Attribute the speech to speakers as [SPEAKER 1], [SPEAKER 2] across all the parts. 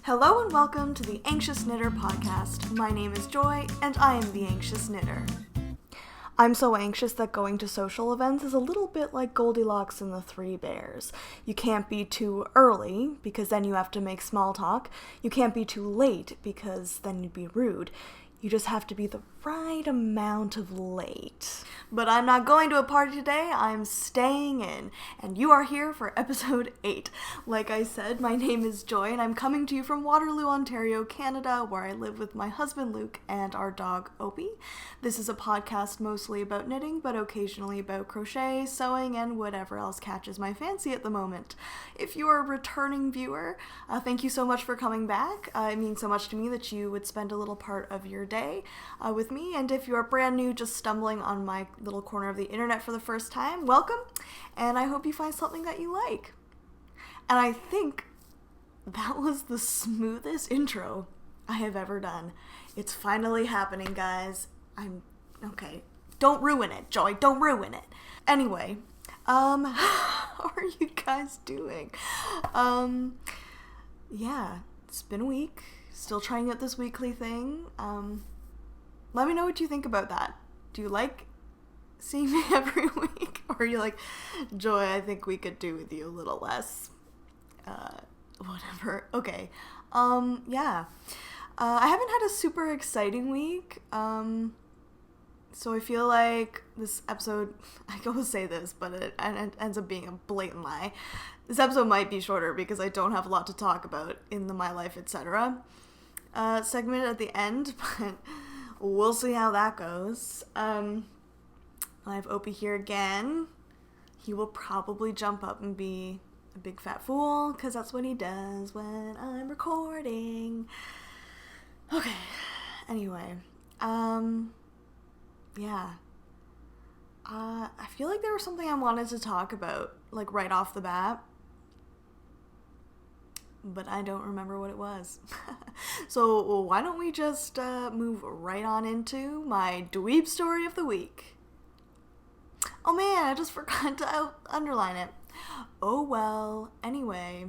[SPEAKER 1] Hello and welcome to the Anxious Knitter podcast. My name is Joy, and I am the Anxious Knitter. I'm so anxious that going to social events is a little bit like Goldilocks and the Three Bears. You can't be too early, because then you have to make small talk. You can't be too late, because then you'd be rude. You just have to be the right amount of late. But I'm not going to a party today, I'm staying in, and you are here for episode 8. Like I said, my name is Joy, and I'm coming to you from Waterloo, Ontario, Canada, where I live with my husband Luke and our dog Opie. This is a podcast mostly about knitting, but occasionally about crochet, sewing, and whatever else catches my fancy at the moment. If you are a returning viewer, thank you so much for coming back. It means so much to me that you would spend a little part of your day with me, and if you are brand new, just stumbling on my little corner of the internet for the first time, welcome, and I hope you find something that you like. And I think that was the smoothest intro I have ever done. It's finally happening, guys. Okay. Don't ruin it, Joy. Don't ruin it. Anyway, how are you guys doing? Yeah, it's been a week. Still trying out this weekly thing. Let me know what you think about that. Do you like seeing me every week? Or are you like, Joy, I think we could do with you a little less. Whatever. Okay. Yeah. I haven't had a super exciting week. So I feel like this episode, I always say this, but it ends up being a blatant lie. This episode might be shorter because I don't have a lot to talk about in the My Life, etc. segment at the end, but we'll see how that goes. I have Opie here again. He will probably jump up and be a big fat fool, because that's what he does when I'm recording. Okay, anyway, yeah. I feel like there was something I wanted to talk about, like, right off the bat, but I don't remember what it was. So why don't we just move right on into my Dweeb story of the week. Oh man, I just forgot to underline it. Oh well, anyway.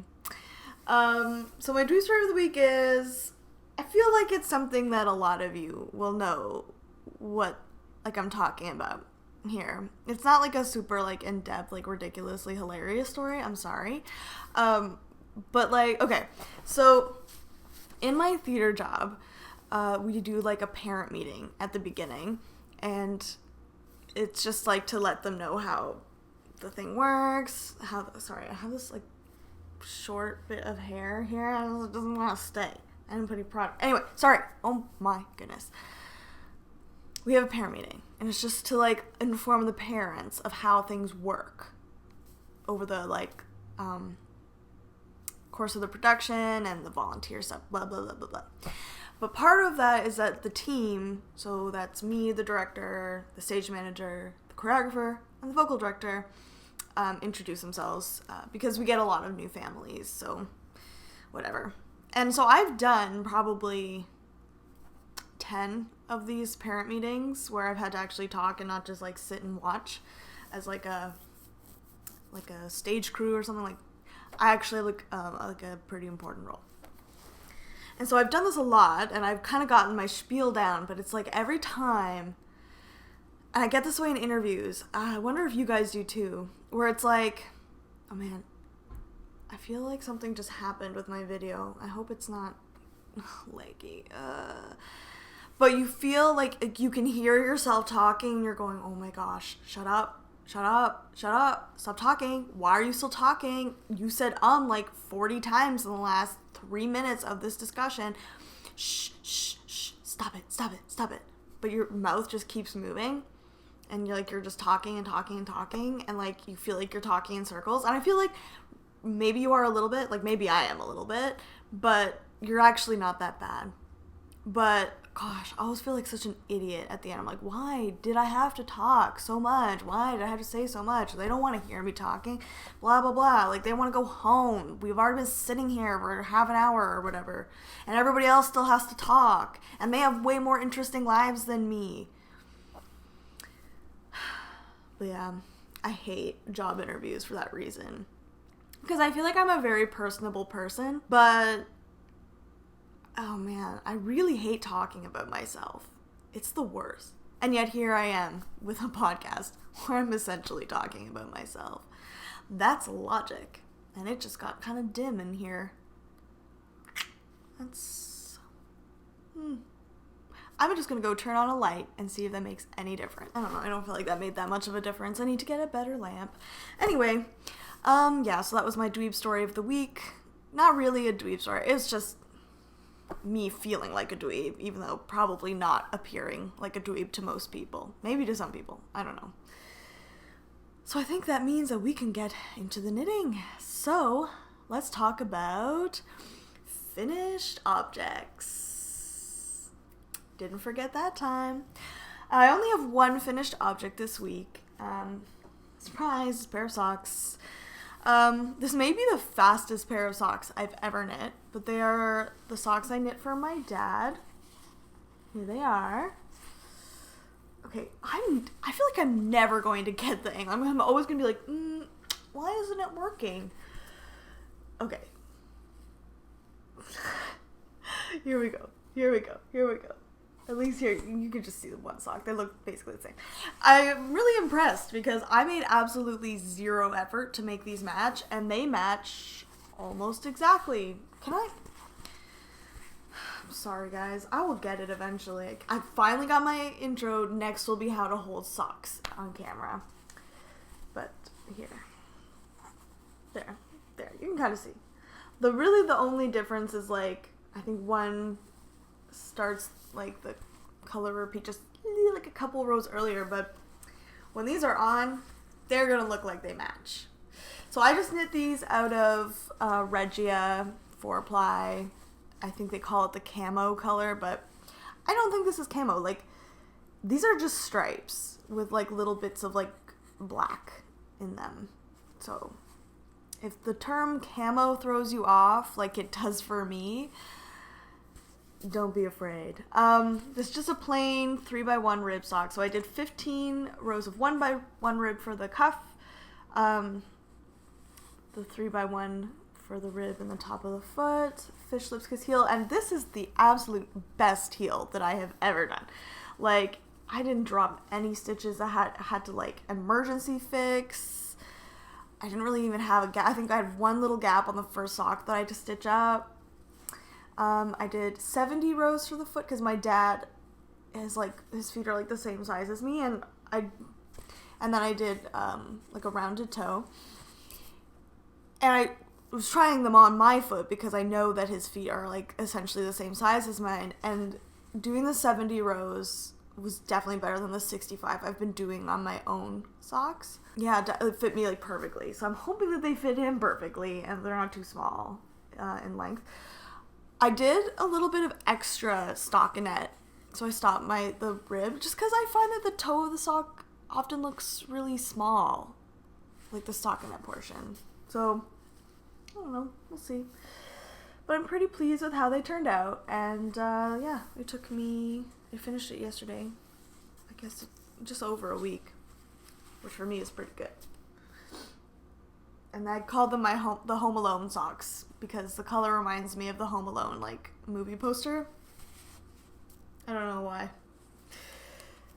[SPEAKER 1] So my Dweeb story of the week is, I feel like it's something that a lot of you will know what, like, I'm talking about here. It's not like a super, like, in-depth, like, ridiculously hilarious story. I'm sorry. But, like, okay, so in my theater job, we do, like, a parent meeting at the beginning, and it's just, like, to let them know how the thing works, sorry, I have this, like, short bit of hair here, and it doesn't want to stay. I didn't put any product. Anyway, sorry. Oh, my goodness. We have a parent meeting, and it's just to, like, inform the parents of how things work over the, like, course of the production and the volunteer stuff, blah, blah, blah, blah, blah. But part of that is that the team, so that's me, the director, the stage manager, the choreographer, and the vocal director, introduce themselves, because we get a lot of new families, so whatever. And so I've done probably 10 of these parent meetings where I've had to actually talk and not just, like, sit and watch as, like a stage crew or something. Like, I actually look like a pretty important role. And so I've done this a lot, and I've kind of gotten my spiel down, but it's like every time, and I get this way in interviews, I wonder if you guys do too, where it's like, oh man, I feel like something just happened with my video. I hope it's not laggy. But you feel like you can hear yourself talking, and you're going, oh my gosh, shut up. Shut up, stop talking. Why are you still talking? You said like 40 times in the last 3 minutes of this discussion. Shh, stop it. But your mouth just keeps moving, and you're just talking, and like you feel like you're talking in circles. And I feel like maybe you are a little bit, like maybe I am a little bit, but you're actually not that bad. But gosh, I always feel like such an idiot at the end. I'm like, why did I have to talk so much? Why did I have to say so much? They don't want to hear me talking, blah, blah, blah. Like, they want to go home. We've already been sitting here for half an hour or whatever, and everybody else still has to talk, and they have way more interesting lives than me. But yeah, I hate job interviews for that reason. Because I feel like I'm a very personable person, but oh man, I really hate talking about myself. It's the worst. And yet here I am with a podcast where I'm essentially talking about myself. That's logic. And it just got kind of dim in here. I'm just going to go turn on a light and see if that makes any difference. I don't know. I don't feel like that made that much of a difference. I need to get a better lamp. Anyway, yeah, so that was my dweeb story of the week. Not really a dweeb story. It's just me feeling like a dweeb, even though probably not appearing like a dweeb to most people. Maybe to some people. I don't know. So I think that means that we can get into the knitting. So let's talk about finished objects. Didn't forget that time. I only have one finished object this week. Surprise, pair of socks. This may be the fastest pair of socks I've ever knit, but they are the socks I knit for my dad. Here they are. Okay, I feel like I'm never going to get the angle. I'm always going to be like, why isn't it working? Okay. Here we go. At least here, you can just see the one sock. They look basically the same. I'm really impressed because I made absolutely zero effort to make these match, and they match almost exactly. I'm sorry, guys. I will get it eventually. I finally got my intro. Next will be how to hold socks on camera. But here. There. You can kind of see. The only difference is, like, I think one starts like the color repeat just like a couple rows earlier, but when these are on, they're gonna look like they match. So I just knit these out of Regia 4-ply. I think they call it the Camo color, but I don't think this is camo. Like, these are just stripes with like little bits of like black in them. So if the term camo throws you off like it does for me, don't be afraid. This is just a plain 3x1 rib sock. So I did 15 rows of 1x1 rib for the cuff, the 3x1 for the rib and the top of the foot, fish lips kiss heel, and this is the absolute best heel that I have ever done. Like, I didn't drop any stitches. I had to like emergency fix. I didn't really even have a gap. I think I had one little gap on the first sock that I had to stitch up. I did 70 rows for the foot because my dad is like, his feet are like the same size as me, and then I did like a rounded toe, and I was trying them on my foot because I know that his feet are like essentially the same size as mine, and doing the 70 rows was definitely better than the 65 I've been doing on my own socks. Yeah, it fit me like perfectly, so I'm hoping that they fit him perfectly and they're not too small in length. I did a little bit of extra stockinette, so I stopped the rib just because I find that the toe of the sock often looks really small, like the stockinette portion. So, I don't know, we'll see. But I'm pretty pleased with how they turned out, and yeah, I finished it yesterday. I guess just over a week, which for me is pretty good. And I called them the Home Alone socks because the color reminds me of the Home Alone like movie poster. I don't know why.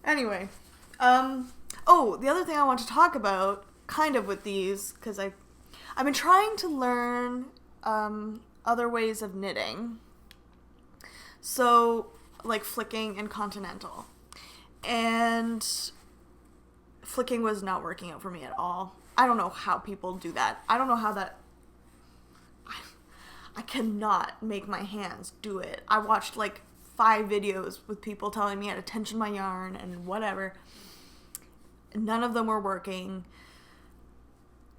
[SPEAKER 1] Anyway, the other thing I want to talk about, kind of with these, because I've been trying to learn other ways of knitting. So, like flicking and continental. And flicking was not working out for me at all. I don't know how people do that. I don't know how that... I cannot make my hands do it. I watched like 5 videos with people telling me how to tension my yarn and whatever. None of them were working.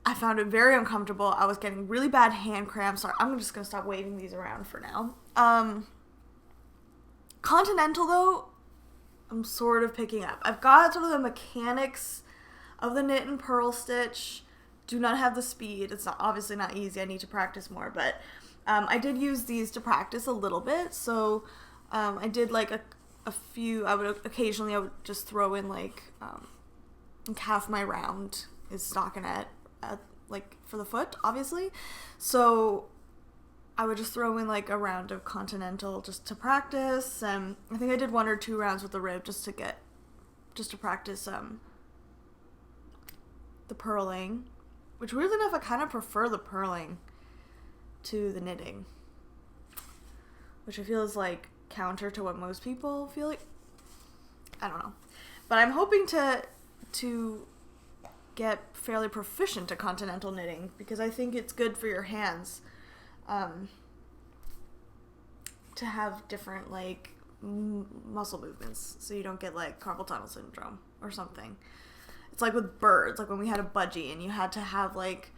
[SPEAKER 1] I found it very uncomfortable. I was getting really bad hand cramps. Sorry, I'm just going to stop waving these around for now. Continental, though, I'm sort of picking up. I've got sort of the mechanics of the knit and purl stitch. Do not have the speed. It's obviously not easy. I need to practice more, but I did use these to practice a little bit. So I did like a few. I would just throw in like half my round is stockinette, like for the foot, obviously. So I would just throw in like a round of Continental just to practice. I think I did 1 or 2 rounds with the rib just to practice the purling, which weirdly enough I kind of prefer the purling to the knitting, which I feel is like counter to what most people feel like. I don't know, but I'm hoping to get fairly proficient at Continental knitting because I think it's good for your hands to have different like muscle movements so you don't get like carpal tunnel syndrome or something. It's like with birds, like when we had a budgie and you had to have like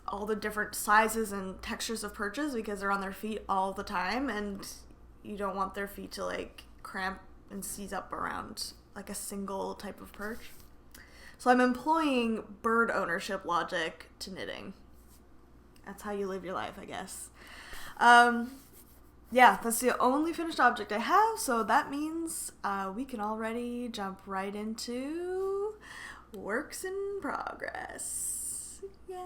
[SPEAKER 1] all the different sizes and textures of perches because they're on their feet all the time and you don't want their feet to like cramp and seize up around like a single type of perch. So I'm employing bird ownership logic to knitting. That's how you live your life, I guess. Yeah, that's the only finished object I have, so that means we can already jump right into works in progress. Yay!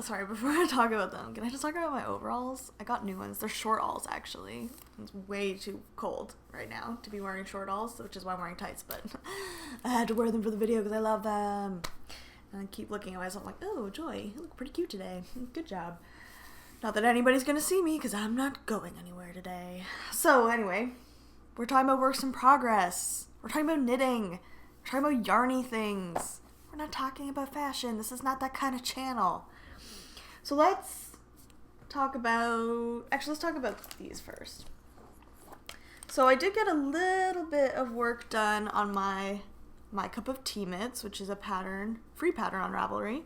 [SPEAKER 1] Sorry, before I talk about them, can I just talk about my overalls? I got new ones. They're short alls, actually. It's way too cold right now to be wearing short alls, which is why I'm wearing tights, but I had to wear them for the video because I love them. And I keep looking at myself like, oh, Joy, you look pretty cute today. Good job. Not that anybody's going to see me because I'm not going anywhere today. So anyway, we're talking about works in progress. We're talking about knitting. We're talking about yarny things. We're not talking about fashion. This is not that kind of channel. So let's talk about these first. So I did get a little bit of work done on my Cup of Tea Mitts, which is a free pattern on Ravelry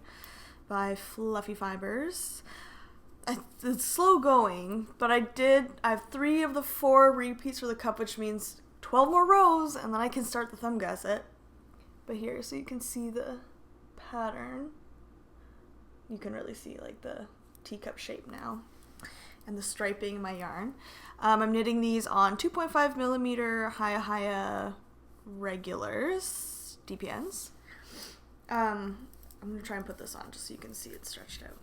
[SPEAKER 1] by FluffyFibers. It's slow going, but I have 3 of the 4 repeats for the cup, which means 12 more rows, and then I can start the thumb gusset. But here, so you can see the pattern. You can really see like the teacup shape now and the striping in my yarn. I'm knitting these on 2.5 millimeter Haya regulars, DPNs. I'm going to try and put this on just so you can see it stretched out.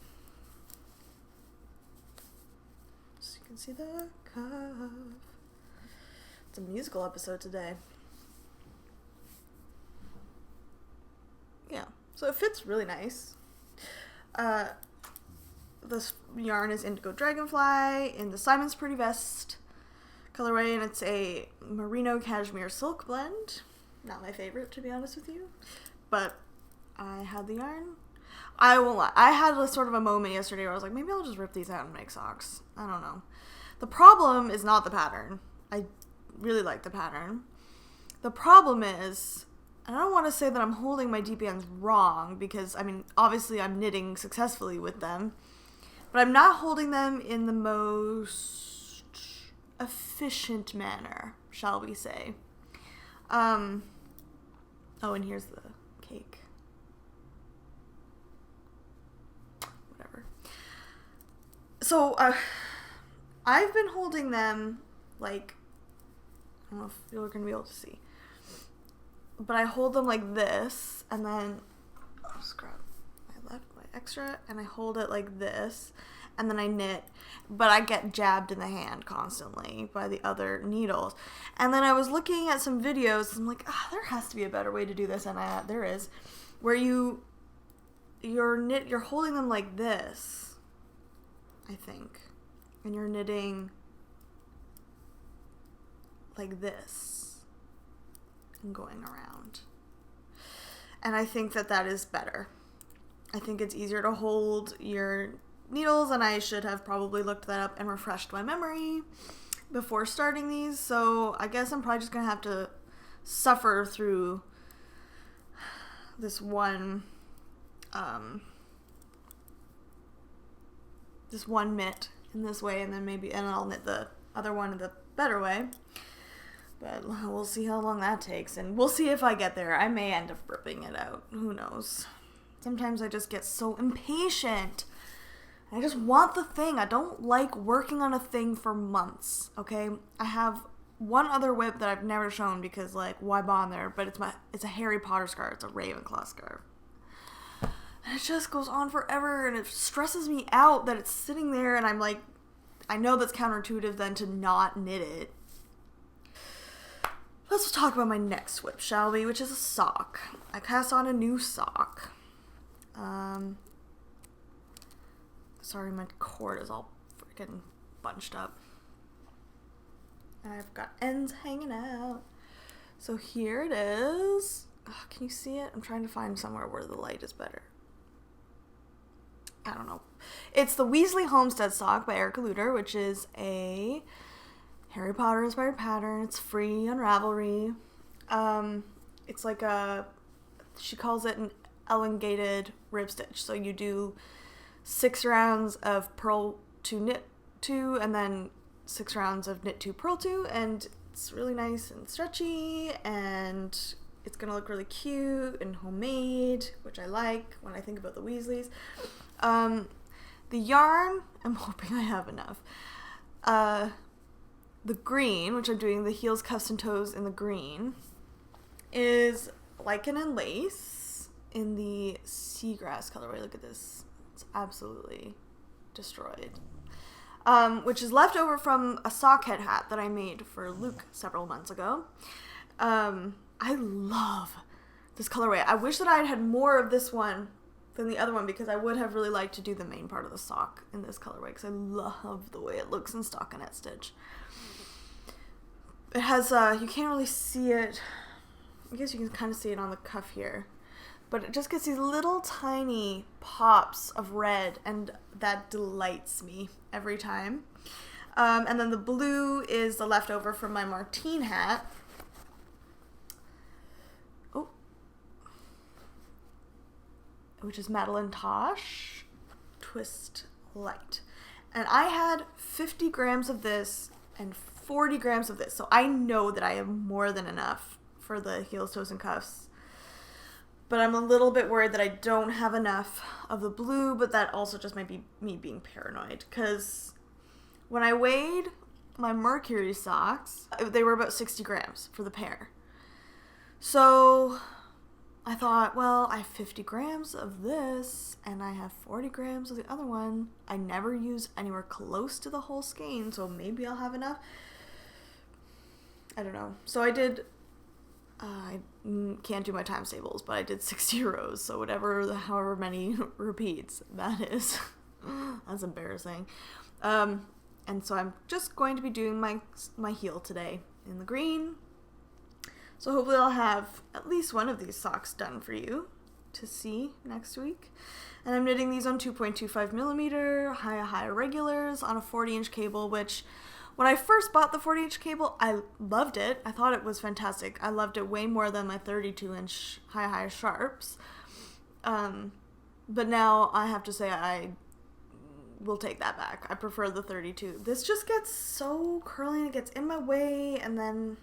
[SPEAKER 1] So you can see the cuff. It's a musical episode today. Yeah, so it fits really nice. This yarn is Indigodragonfly in the Simon's Pretty Vest colorway, and it's a merino cashmere silk blend. Not my favorite, to be honest with you, but I had the yarn. I won't lie, I had a sort of a moment yesterday where I was like, maybe I'll just rip these out and make socks. I don't know. The problem is not the pattern. I really like the pattern. The problem is, and I don't want to say that I'm holding my DPNs wrong because, I mean, obviously I'm knitting successfully with them, but I'm not holding them in the most efficient manner, shall we say. Oh, and here's the cake. Whatever. So, I've been holding them, like, I don't know if you're going to be able to see, but I hold them like this, and then I'll just grab my extra, and I hold it like this, and then I knit, but I get jabbed in the hand constantly by the other needles. And then I was looking at some videos, and I'm like, there has to be a better way to do this, and there is, where you're holding them like this, I think, and you're knitting like this and going around. And I think that is better. I think it's easier to hold your needles, and I should have probably looked that up and refreshed my memory before starting these. So I guess I'm probably just gonna have to suffer through this one mitt in this way, and then I'll knit the other one in the better way. But we'll see how long that takes, and we'll see if I get there. I may end up ripping it out. Who knows? Sometimes I just get so impatient. I just want the thing. I don't like working on a thing for months, okay? I have one other whip that I've never shown because, like, why bother? But it's a Harry Potter scarf. It's a Ravenclaw scarf. And it just goes on forever, and it stresses me out that it's sitting there, and I'm like, I know that's counterintuitive then to not knit it. Let's talk about my next whip, shall we? Which is a sock. I cast on a new sock. Sorry, my cord is all freaking bunched up. And I've got ends hanging out. So here it is. Oh, can you see it? I'm trying to find somewhere where the light is better. I don't know. It's the Weasley Homestead sock by Lueder, which is a Harry Potter inspired pattern. It's free on Ravelry. It's like she calls it an elongated rib stitch. So you do 6 rounds of purl 2 knit 2 and then 6 rounds of knit 2 purl 2, and it's really nice and stretchy, and it's gonna look really cute and homemade, which I like when I think about the Weasleys. The yarn, I'm hoping I have enough. The green, which I'm doing the heels, cuffs, and toes in the green, is Lichen and lace in the Seagrass colorway. Look at this. It's absolutely destroyed. Which is left over from a sockhead hat that I made for Luke several months ago. I love this colorway. I wish that I had more of this one than the other one, because I would have really liked to do the main part of the sock in this colorway, because I love the way it looks in stockinette stitch. It has, you can't really see it, I guess you can kind of see it on the cuff here, but it just gets these little tiny pops of red, and that delights me every time. And then the blue is the leftover from my Martine hat. Which is Madelinetosh Twist Light. And I had 50 grams of this and 40 grams of this, so I know that I have more than enough for the heels, toes, and cuffs. But I'm a little bit worried that I don't have enough of the blue, but that also just might be me being paranoid, because when I weighed my Mercury socks, they were about 60 grams for the pair. So I thought, well, I have 50 grams of this, and I have 40 grams of the other one. I never use anywhere close to the whole skein, so maybe I'll have enough. I don't know. So I did, I can't do my times tables, but I did 60 rows, so however many repeats that is. That's embarrassing. And so I'm just going to be doing my heel today in the green. So hopefully I'll have at least one of these socks done for you to see next week. And I'm knitting these on 2.25 millimeter high regulars on a 40-inch cable, which when I first bought the 40-inch cable, I loved it. I thought it was fantastic. I loved it way more than my 32-inch high sharps. But now I have to say I will take that back. I prefer the 32. This just gets so curly and it gets in my way, and then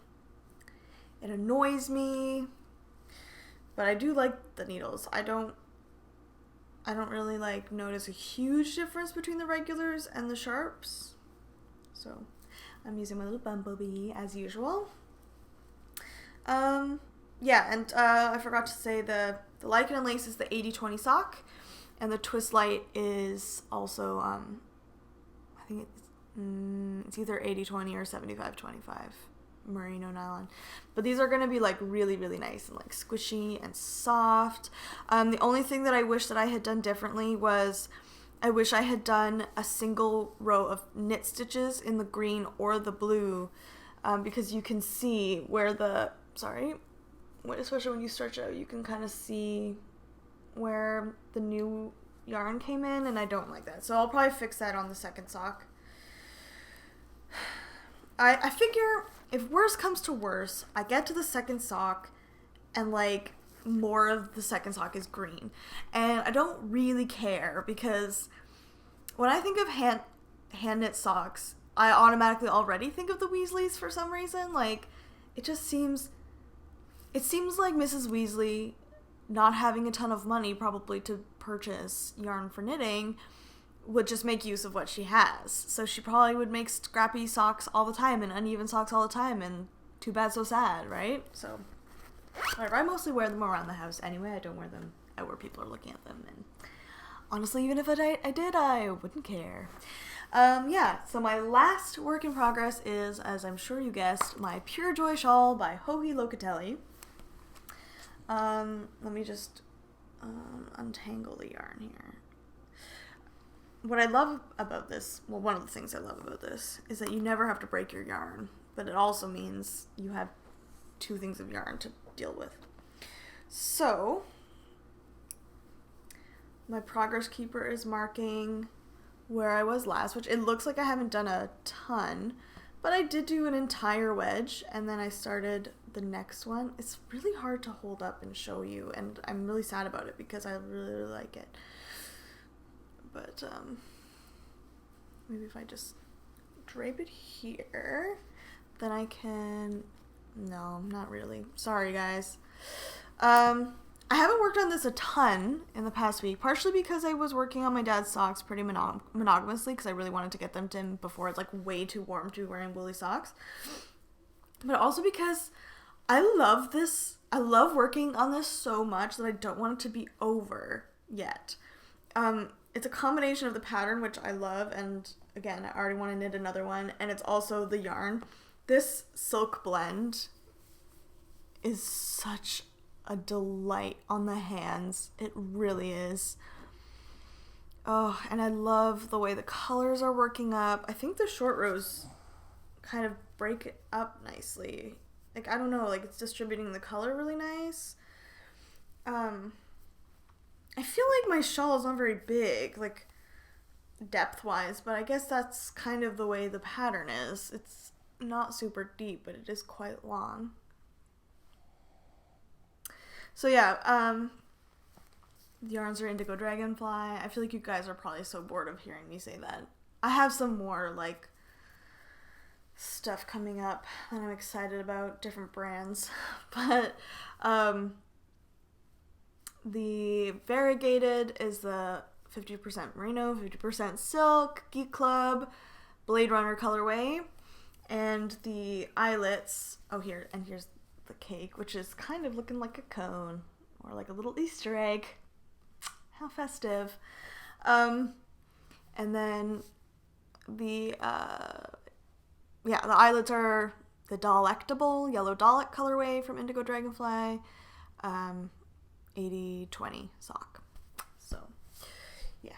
[SPEAKER 1] it annoys me, but I do like the needles. I don't really notice a huge difference between the regulars and the sharps. So I'm using my little bumblebee as usual. Yeah, and I forgot to say the Lichen and lace is the 80-20 sock, and the Twist Light is also I think it's either 80-20 or 75-25. Merino nylon, but these are going to be really nice and squishy and soft. The only thing that I wish that I had done differently was I wish I had done a single row of knit stitches in the green or the blue, because you can see where especially when you stretch out, you can kind of see where the new yarn came in, and I don't like that, so I'll probably fix that on the second sock. I figure if worse comes to worse, I get to the second sock and more of the second sock is green. And I don't really care, because when I think of hand knit socks, I automatically already think of the Weasleys for some reason. It seems like Mrs. Weasley, not having a ton of money probably to purchase yarn for knitting, would just make use of what she has. So she probably would make scrappy socks all the time and uneven socks all the time, and too bad so sad, right? So whatever. I mostly wear them around the house anyway. I don't wear them out where people are looking at them. And honestly, even if I did, I wouldn't care. So my last work in progress is, as I'm sure you guessed, my Pure Joy shawl by Hoagie Locatelli. Let me just untangle the yarn here. What I love about this, well, one of the things I love about this is that you never have to break your yarn, but it also means you have 2 things of yarn to deal with. So, my progress keeper is marking where I was last, which it looks like I haven't done a ton, but I did do an entire wedge, and then I started the next one. It's really hard to hold up and show you, and I'm really sad about it because I really, really like it. But, maybe if I just drape it here, then I can... No, not really. Sorry, guys. I haven't worked on this a ton in the past week, partially because I was working on my dad's socks pretty monogamously, because I really wanted to get them to him before it's, like, way too warm to be wearing woolly socks. But also because I love this. I love working on this so much that I don't want it to be over yet. It's a combination of the pattern, which I love, and again, I already want to knit another one, and it's also the yarn. This silk blend is such a delight on the hands. It really is. Oh, and I love the way the colors are working up. I think the short rows kind of break it up nicely. Like, I don't know, like, it's distributing the color really nice. I feel like my shawl is not very big, like, depth-wise, but I guess that's kind of the way the pattern is. It's not super deep, but it is quite long. So yeah, the yarns are Indigodragonfly. I feel like you guys are probably so bored of hearing me say that. I have some more, like, stuff coming up that I'm excited about, different brands, but, the variegated is the 50% merino, 50% silk, Geek Club, Blade Runner colorway, and the eyelets, here's the cake, which is kind of looking like a cone, or like a little Easter egg. How festive. And then the eyelets are the Dalektible, Yellow Dalek colorway from Indigodragonfly, 80/20 sock. So, yeah.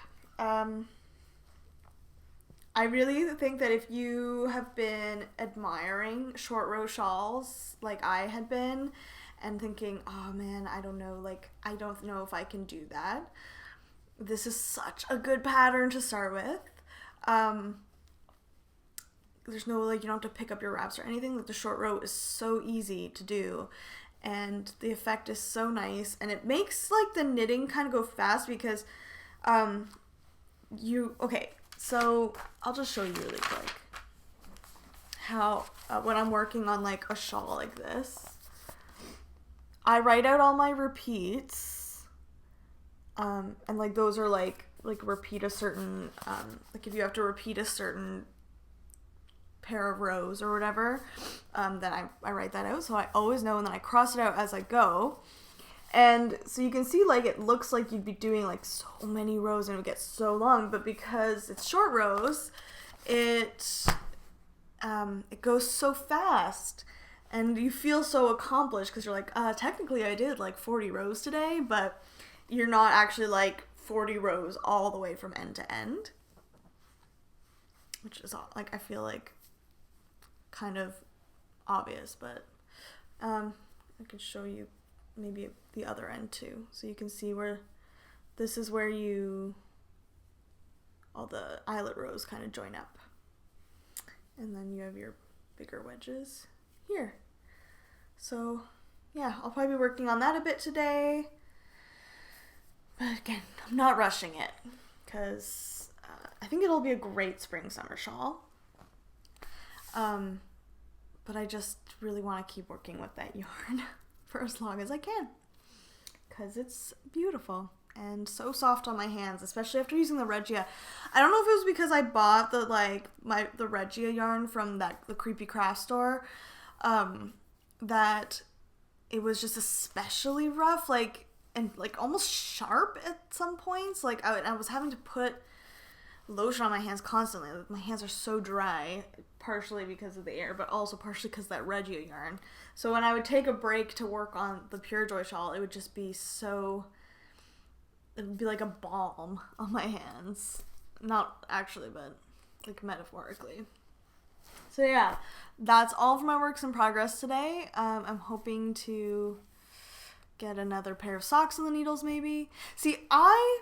[SPEAKER 1] I really think that if you have been admiring short row shawls like I had been and thinking, oh man, I don't know if I can do that, this is such a good pattern to start with. There's no, like, you don't have to pick up your wraps or anything. Like, the short row is so easy to do, and the effect is so nice, and it makes, like, the knitting kind of go fast because so I'll just show you really quick how when I'm working on, like, a shawl like this, I write out all my repeats, and, like, those are like repeat a certain like, if you have to repeat a certain pair of rows or whatever, then I write that out, so I always know, and then I cross it out as I go. And so you can see, like, it looks like you'd be doing, like, so many rows and it would get so long, but because it's short rows, it goes so fast, and you feel so accomplished because you're like, technically I did, like, 40 rows today, but you're not actually, like, 40 rows all the way from end to end, which is, like, I feel like kind of obvious, but I could show you maybe the other end too, so you can see where this is where all the eyelet rows kind of join up, and then you have your bigger wedges here. So yeah, I'll probably be working on that a bit today, but again, I'm not rushing it because I think it'll be a great spring-summer shawl, but I just really want to keep working with that yarn for as long as I can, because it's beautiful and so soft on my hands, especially after using the Regia. I don't know if it was because I bought the Regia yarn from the creepy craft store, that it was just especially rough. Like, and like almost sharp at some points. Like I was having to put lotion on my hands constantly. My hands are so dry, partially because of the air, but also partially because of that Regia yarn. So when I would take a break to work on the Pure Joy shawl, it would just be so, it would be like a balm on my hands. Not actually, but like metaphorically. So yeah, that's all for my works in progress today. I'm hoping to get another pair of socks in the needles maybe. See, I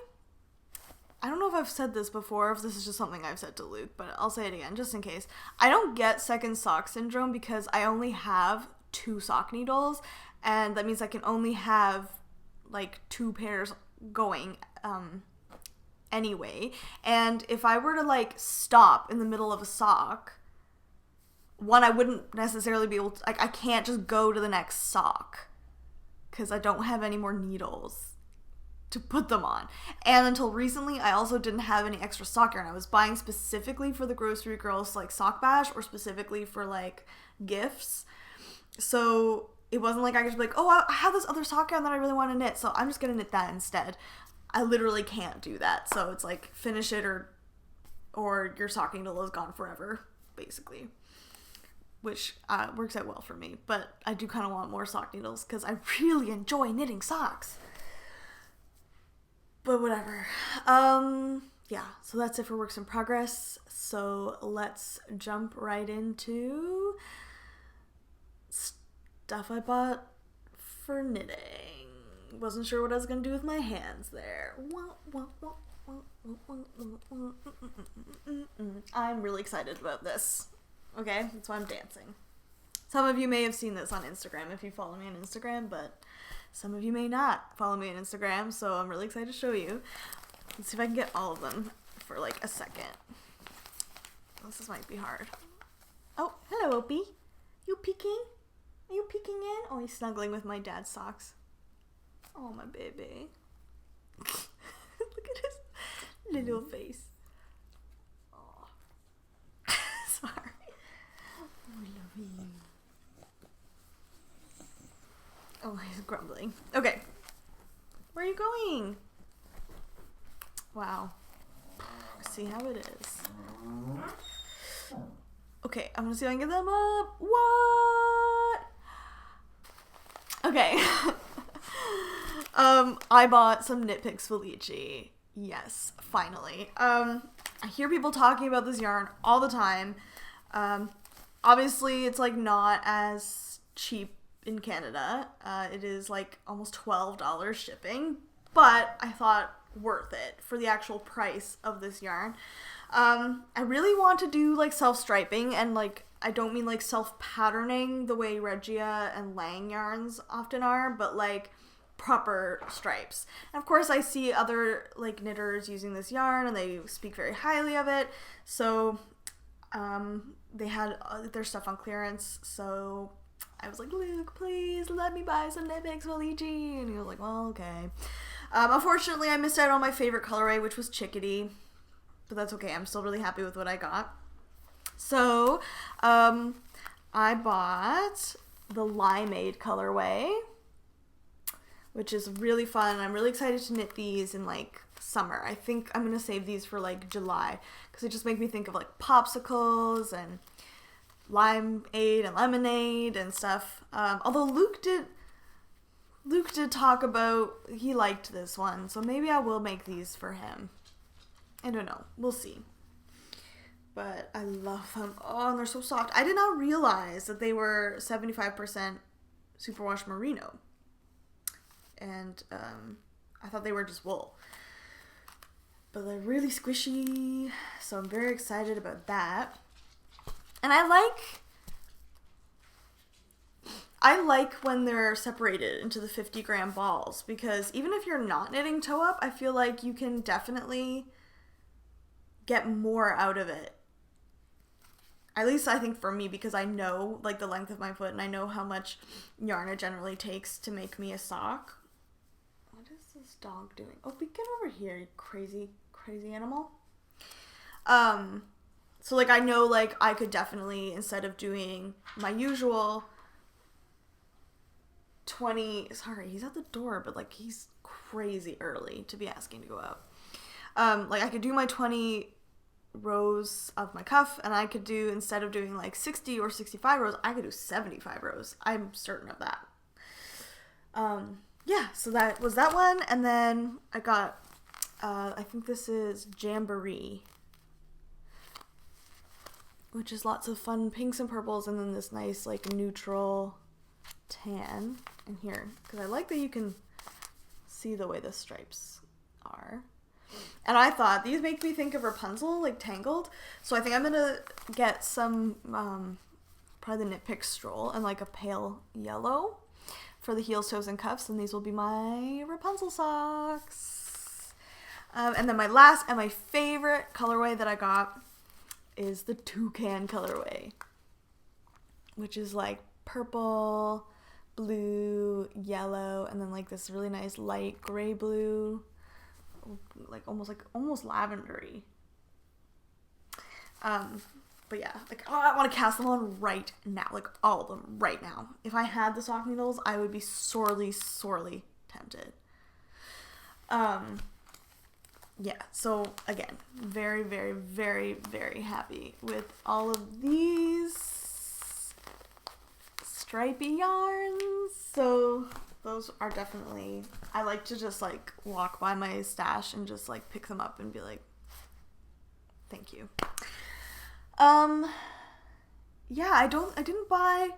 [SPEAKER 1] don't know if I've said this before, if this is just something I've said to Luke, but I'll say it again just in case. I don't get second sock syndrome because I only have 2 sock needles, and that means I can only have like 2 pairs going anyway. And if I were to like stop in the middle of a sock, one, I wouldn't necessarily be able to, like, I can't just go to the next sock because I don't have any more needles to put them on. And until recently, I also didn't have any extra sock yarn. I was buying specifically for the Grocery Girls like sock bash, or specifically for like gifts. So it wasn't like I could be like, oh, I have this other sock yarn that I really want to knit, so I'm just gonna knit that instead. I literally can't do that. So it's like finish it or your sock needle is gone forever, basically. Which works out well for me. But I do kind of want more sock needles because I really enjoy knitting socks. But whatever. Yeah, so that's it for works in progress. So let's jump right into stuff I bought for knitting. Wasn't sure what I was going to do with my hands there. I'm really excited about this. Okay, that's why I'm dancing. Some of you may have seen this on Instagram if you follow me on Instagram, but some of you may not follow me on Instagram, so I'm really excited to show you. Let's see if I can get all of them for like a second. This might be hard. Oh, hello, Opie. You peeking? Are you peeking in? Oh, he's snuggling with my dad's socks. Oh, my baby. Look at his little face. Oh. Sorry. I love you. Oh, he's grumbling. Okay. Where are you going? Wow. See how it is. Okay, I'm gonna see if I can get them up. What? Okay. I bought some Knit Picks Felici. Yes, finally. I hear people talking about this yarn all the time. Obviously, it's like not as cheap in Canada. It is like almost $12 shipping, but I thought worth it for the actual price of this yarn. I really want to do like self-striping, and like I don't mean like self-patterning the way Regia and Lang yarns often are, but like proper stripes. And of course I see other like knitters using this yarn and they speak very highly of it. So they had their stuff on clearance, so I was like, Luke, please let me buy some Knit Picks Felici. And he was like, well, okay. Unfortunately, I missed out on my favorite colorway, which was Chickadee. But that's okay. I'm still really happy with what I got. So, I bought the Limeade colorway, which is really fun. I'm really excited to knit these in, like, summer. I think I'm going to save these for, like, July. Because it just makes me think of, like, popsicles and limeade and lemonade and stuff. Although Luke did talk about he liked this one, so maybe I will make these for him. I don't know. We'll see. But I love them. Oh, and they're so soft. I did not realize that they were 75% superwash merino. And I thought they were just wool. But they're really squishy, so I'm very excited about that. And I like when they're separated into the 50-gram balls, because even if you're not knitting toe up, I feel like you can definitely get more out of it. At least I think for me, because I know like the length of my foot and I know how much yarn it generally takes to make me a sock. What is this dog doing? Oh, get over here, you crazy animal. So like I know like I could definitely, instead of doing my usual 20, sorry, he's at the door, but like he's crazy early to be asking to go out. Like I could do my 20 rows of my cuff, and I could do, instead of doing like 60 or 65 rows, I could do 75 rows. I'm certain of that. Yeah, so that was that one. And then I got, I think this is Jamboree, which is lots of fun pinks and purples, and then this nice like neutral tan in here, because I like that you can see the way the stripes are. And I thought these make me think of Rapunzel, like Tangled, so I think I'm gonna get some probably the Knit Pick Stroll and like a pale yellow for the heels, toes, and cuffs, and these will be my Rapunzel socks. And then my last and my favorite colorway that I got is the Toucan colorway, which is like purple, blue, yellow, and then like this really nice light gray blue, like almost lavendery. But yeah, like, oh, I want to cast them on right now, like all of them right now. If I had the sock needles, I would be sorely tempted. Yeah, so again, very, very, very, very happy with all of these stripy yarns. So those are definitely, I like to just like walk by my stash and just like pick them up and be like, thank you. Yeah, I didn't buy,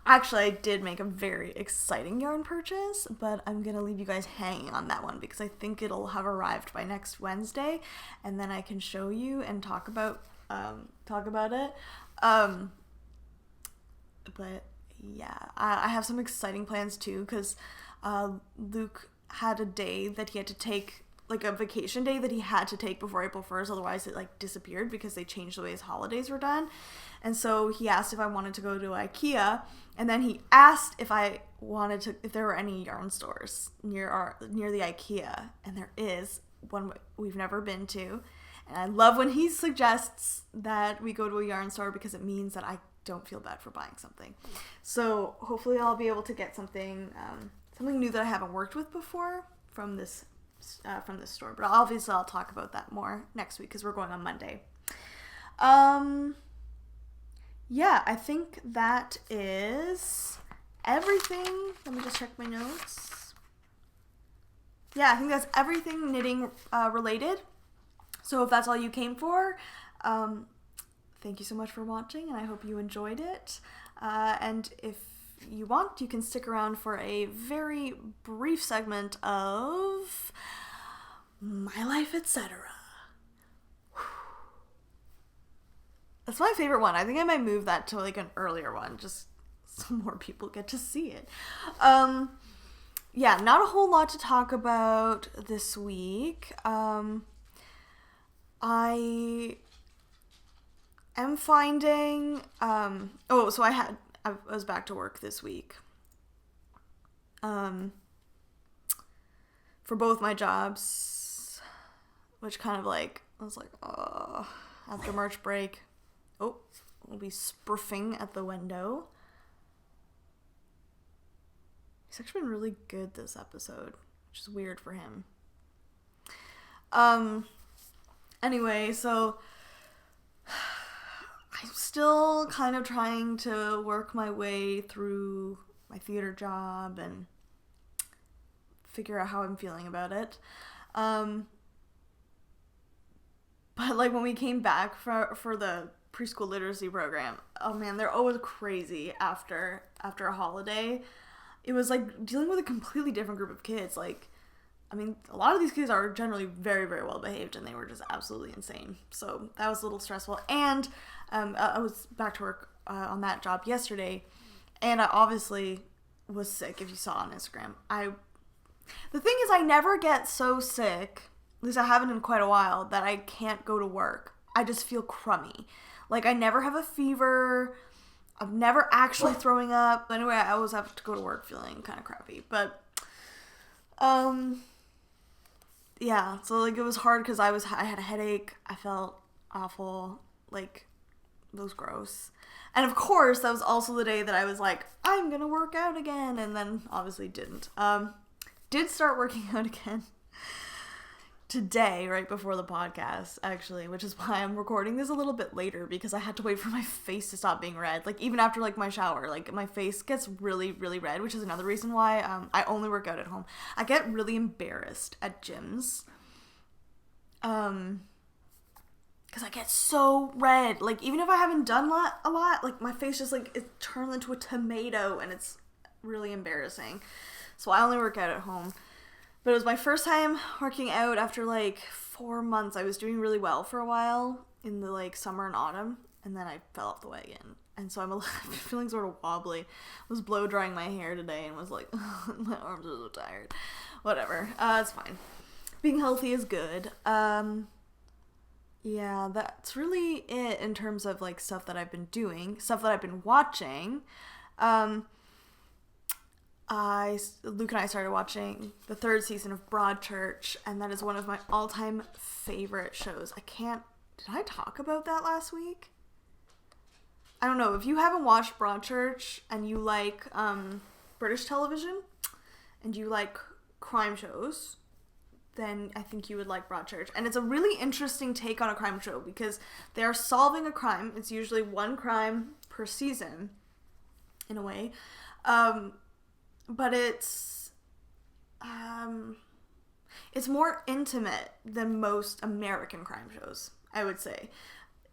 [SPEAKER 1] actually I did make a very exciting yarn purchase, but I'm gonna leave you guys hanging on that one because I think it'll have arrived by next Wednesday, and then I can show you and talk about it. But yeah, I have some exciting plans too, because Luke had a day that he had to take, like a vacation day that he had to take before April 1st, otherwise it like disappeared because they changed the way his holidays were done. And so he asked if I wanted to go to IKEA, and then he asked if there were any yarn stores near the IKEA, and there is one we've never been to. And I love when he suggests that we go to a yarn store because it means that I don't feel bad for buying something. So hopefully I'll be able to get something new that I haven't worked with before from this store. But obviously I'll talk about that more next week because we're going on Monday. Yeah, I think that is everything. Let me just check my notes. Yeah, I think that's everything knitting related. So if that's all you came for, thank you so much for watching, and I hope you enjoyed it. And if you want, you can stick around for a very brief segment of my life, etc. That's my favorite one. I think I might move that to like an earlier one, just so more people get to see it. Yeah, not a whole lot to talk about this week. I am finding, so I was back to work this week. For both my jobs, which kind of like, I was like, oh, after March break. Oh, we'll be sproofing at the window. He's actually been really good this episode, which is weird for him. Anyway, so I'm still kind of trying to work my way through my theater job and figure out how I'm feeling about it. But like when we came back for the preschool literacy program, oh man, they're always crazy after a holiday. It was like dealing with a completely different group of kids. Like, I mean, a lot of these kids are generally very, very well behaved, and they were just absolutely insane. So that was a little stressful. And I was back to work on that job yesterday, and I obviously was sick. If you saw on Instagram, the thing is, I never get so sick, at least I haven't in quite a while, that I can't go to work. I just feel crummy. Like, I never have a fever. I'm never actually throwing up. But anyway, I always have to go to work feeling kind of crappy. But, yeah. So, like, it was hard because I had a headache. I felt awful. Like, it was gross. And, of course, that was also the day that I was like, I'm going to work out again. And then, obviously, didn't. did start working out again today, right before the podcast, actually, which is why I'm recording this a little bit later, because I had to wait for my face to stop being red. Like, even after, like, my shower, like, my face gets really, really red, which is another reason why I only work out at home. I get really embarrassed at gyms, because I get so red. Like, even if I haven't done a lot, like, my face just, like, it turns into a tomato, and it's really embarrassing. So I only work out at home. But it was my first time working out after, like, 4 months. I was doing really well for a while in the, like, summer and autumn, and then I fell off the wagon. And so I'm feeling sort of wobbly. I was blow drying my hair today and was like, my arms are so tired. Whatever. It's fine. Being healthy is good. Yeah, that's really it in terms of, like, stuff that I've been doing, stuff that I've been watching. Luke and I started watching the 3rd season of Broadchurch, and that is one of my all-time favorite shows. Did I talk about that last week? I don't know. If you haven't watched Broadchurch and you like British television and you like crime shows, then I think you would like Broadchurch. And it's a really interesting take on a crime show because they are solving a crime. It's usually one crime per season, in a way. But it's more intimate than most American crime shows, I would say.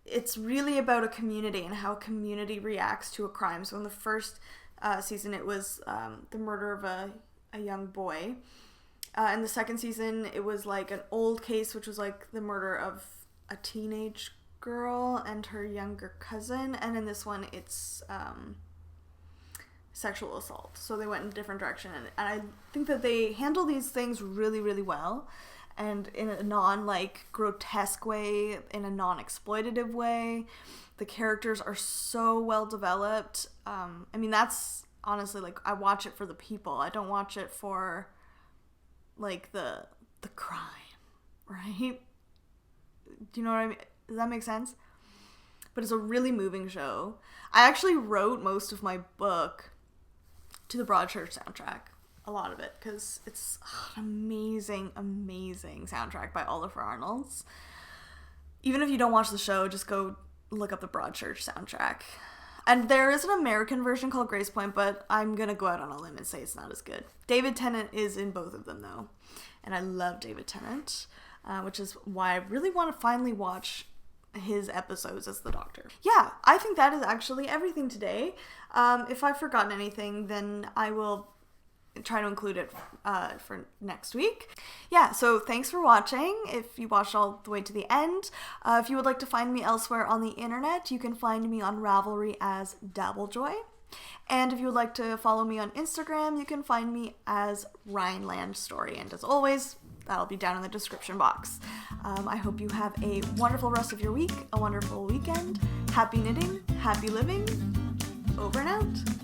[SPEAKER 1] It's really about a community and how a community reacts to a crime. So in the first season, it was the murder of a young boy. In the second season, it was like an old case, which was like the murder of a teenage girl and her younger cousin. And in this one, it's sexual assault. So they went in a different direction, and I think that they handle these things really, really well, and in a non-like grotesque way, in a non-exploitative way. The characters are so well developed. I mean, that's honestly, like, I watch it for the people. I don't watch it for, like, the crime, right? Do you know what I mean? Does that make sense? But it's a really moving show. I actually wrote most of my book to the Broadchurch soundtrack, a lot of it, because it's an amazing, amazing soundtrack by Oliver Arnolds. Even if you don't watch the show, just go look up the Broadchurch soundtrack. And there is an American version called Grace Point, but I'm gonna go out on a limb and say it's not as good. David Tennant is in both of them, though, and I love David Tennant, which is why I really want to finally watch his episodes as the Doctor. Yeah, I think that is actually everything today. If I've forgotten anything, then I will try to include it for next week. Yeah, so thanks for watching. If you watched all the way to the end, if you would like to find me elsewhere on the internet, you can find me on Ravelry as dabblejoy. And if you would like to follow me on Instagram, you can find me as Rhineland Story. And as always, that'll be down in the description box. I hope you have a wonderful rest of your week, a wonderful weekend. Happy knitting, happy living. Over and out.